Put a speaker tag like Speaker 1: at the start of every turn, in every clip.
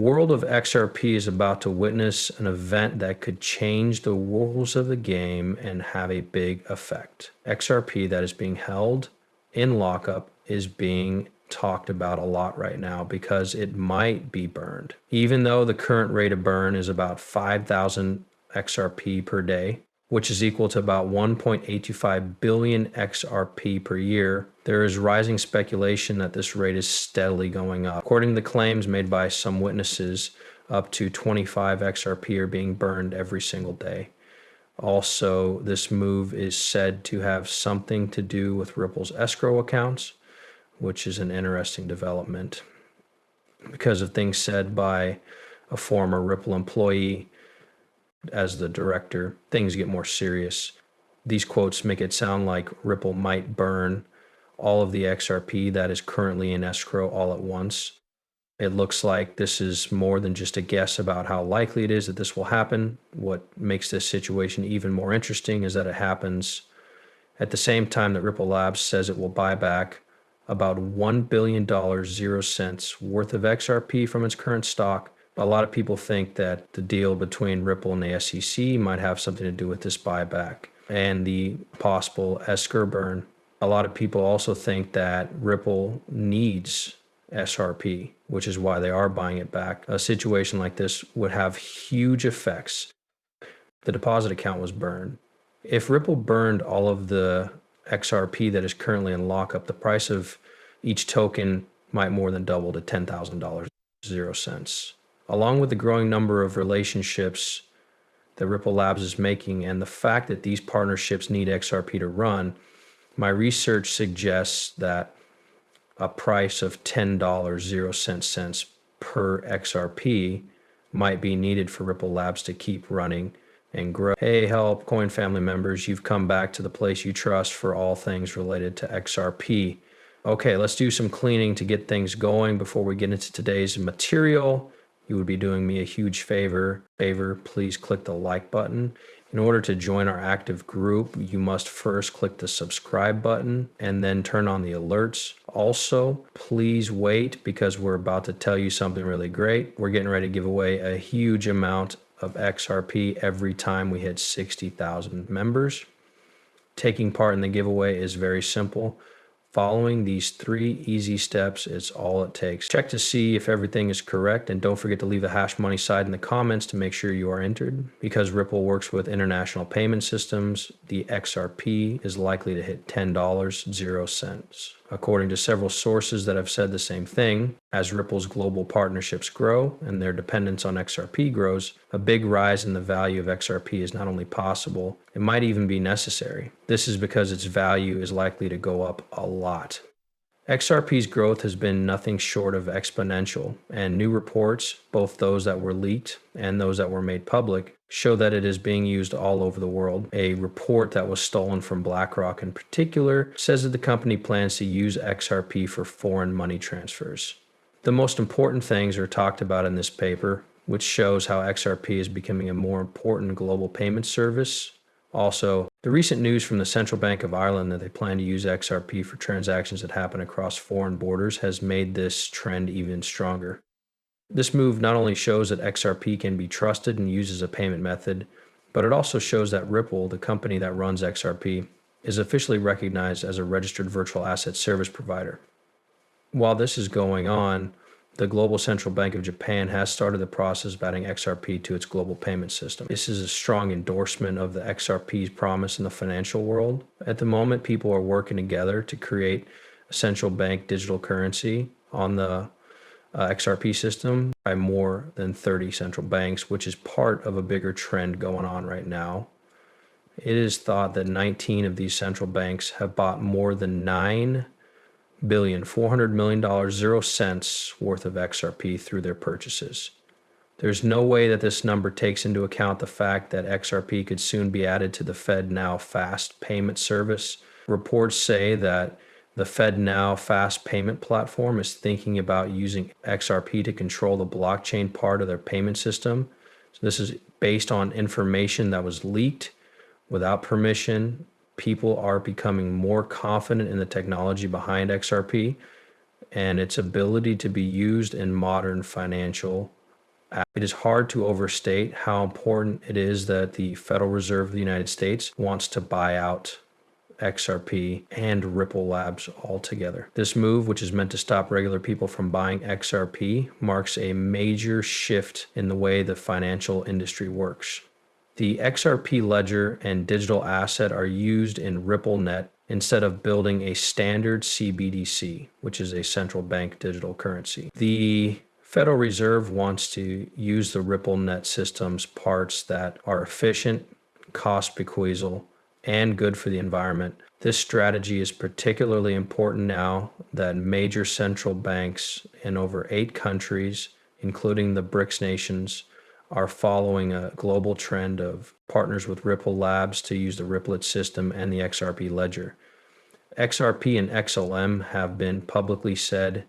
Speaker 1: world of XRP is about to witness an event that could change the rules of the game and have a big effect. XRP that is being held in lockup is being talked about a lot right now because it might be burned. Even though the current rate of burn is about 5,000 XRP per day, which is equal to about 1.825 billion XRP per year, there is rising speculation that this rate is steadily going up. According to claims made by some witnesses, up to 25 XRP are being burned every single day. Also, this move is said to have something to do with Ripple's escrow accounts, which is an interesting development. Because of things said by a former Ripple employee as the director, things get more serious. These quotes make it sound like Ripple might burn all of the XRP that is currently in escrow all at once. It looks like this is more than just a guess about how likely it is that this will happen. What makes this situation even more interesting is that it happens at the same time that Ripple Labs says it will buy back about $1 billion, 0 cents worth of XRP from its current stock. A lot of people think that the deal between Ripple and the SEC might have something to do with this buyback and the possible escrow burn. A lot of people also think that Ripple needs SRP, which is why they are buying it back. A situation like this would have huge effects. The deposit account was burned. If Ripple burned all of the XRP that is currently in lockup, the price of each token might more than double to $10,000, 0 cents. Along with the growing number of relationships that Ripple Labs is making and the fact that these partnerships need XRP to run, my research suggests that a price of $10, 0 cents per XRP might be needed for Ripple Labs to keep running and grow. Hey, help, Coin family members, you've come back to the place you trust for all things related to XRP. Okay, let's do some cleaning to get things going before we get into today's material. You would be doing me a huge favor. Please click the like button. In order to join our active group, you must first click the subscribe button and then turn on the alerts. Also, please wait because we're about to tell you something really great. We're getting ready to give away a huge amount of XRP every time we hit 60,000 members. Taking part in the giveaway is very simple. Following these 3 easy steps is all it takes. Check to see if everything is correct, and don't forget to leave the hash money side in the comments to make sure you are entered. Because Ripple works with international payment systems, the XRP is likely to hit $10, 0 cents. According to several sources that have said the same thing, as Ripple's global partnerships grow and their dependence on XRP grows, a big rise in the value of XRP is not only possible, it might even be necessary. This is because its value is likely to go up a lot. XRP's growth has been nothing short of exponential, and new reports, both those that were leaked and those that were made public, show that it is being used all over the world. A report that was stolen from BlackRock in particular says that the company plans to use XRP for foreign money transfers. The most important things are talked about in this paper, which shows how XRP is becoming a more important global payment service. Also, the recent news from the Central Bank of Ireland that they plan to use XRP for transactions that happen across foreign borders has made this trend even stronger. This move not only shows that XRP can be trusted and used as a payment method, but it also shows that Ripple, the company that runs XRP, is officially recognized as a registered virtual asset service provider. While this is going on, the Global Central Bank of Japan has started the process of adding XRP to its global payment system. This is a strong endorsement of the XRP's promise in the financial world. At the moment, people are working together to create a central bank digital currency on the XRP system by more than 30 central banks, which is part of a bigger trend going on right now. It is thought that 19 of these central banks have bought more than $9 billion, $400 million, 0 cents worth of XRP through their purchases. There's no way that this number takes into account the fact that XRP could soon be added to the FedNow Fast payment service. Reports say that the FedNow Fast payment platform is thinking about using XRP to control the blockchain part of their payment system. So this is based on information that was leaked without permission. People are becoming more confident in the technology behind XRP and its ability to be used in modern financial It is hard to overstate how important it is that the Federal Reserve of the United States wants to buy out XRP and Ripple Labs altogether. This move, which is meant to stop regular people from buying XRP, marks a major shift in the way the financial industry works. The XRP ledger and digital asset are used in RippleNet instead of building a standard CBDC, which is a central bank digital currency. The Federal Reserve wants to use the RippleNet system's parts that are efficient, cost bequeathal, and good for the environment. This strategy is particularly important now that major central banks in over 8 countries, including the BRICS nations, are following a global trend of partners with Ripple Labs to use the Ripplet system and the XRP ledger. XRP and XLM have been publicly said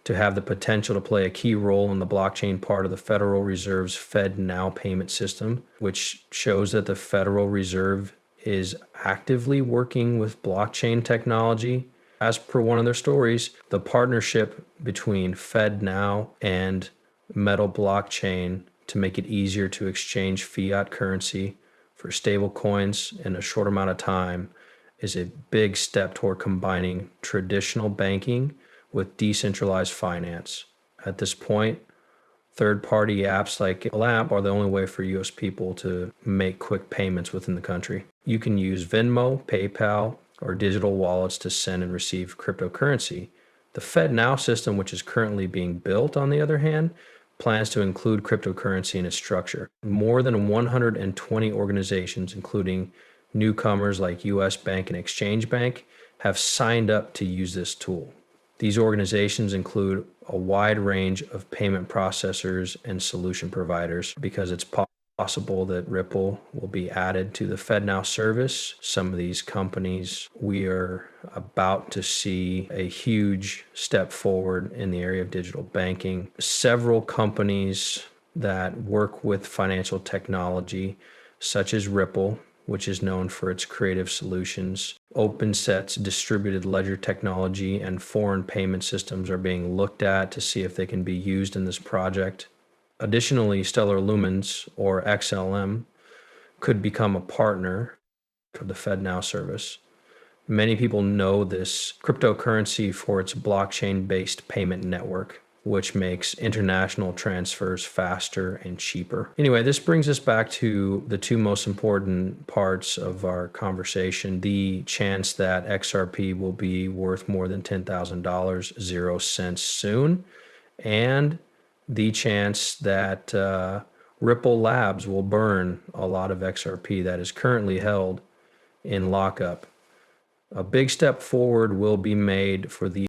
Speaker 1: to have the potential to play a key role in the blockchain part of the Federal Reserve's FedNow payment system, which shows that the Federal Reserve is actively working with blockchain technology. As per one of their stories, the partnership between FedNow and Metal Blockchain to make it easier to exchange fiat currency for stable coins in a short amount of time is a big step toward combining traditional banking with decentralized finance. At this point, third-party apps like LAMP are the only way for US people to make quick payments within the country. You can use Venmo, PayPal, or digital wallets to send and receive cryptocurrency. The FedNow system, which is currently being built, on the other hand, plans to include cryptocurrency in its structure. More than 120 organizations, including newcomers like US Bank and Exchange Bank, have signed up to use this tool. These organizations include a wide range of payment processors and solution providers because it's possible that Ripple will be added to the FedNow service. Some of these companies, we are about to see a huge step forward in the area of digital banking. Several companies that work with financial technology, such as Ripple, which is known for its creative solutions, OpenSet's distributed ledger technology, and foreign payment systems are being looked at to see if they can be used in this project. Additionally, Stellar Lumens, or XLM, could become a partner for the FedNow service. Many people know this cryptocurrency for its blockchain-based payment network, which makes international transfers faster and cheaper. Anyway, this brings us back to the 2 most important parts of our conversation: the chance that XRP will be worth more than $10,000, 0 cents soon, and the chance that Ripple Labs will burn a lot of XRP that is currently held in lockup. A big step forward will be made for the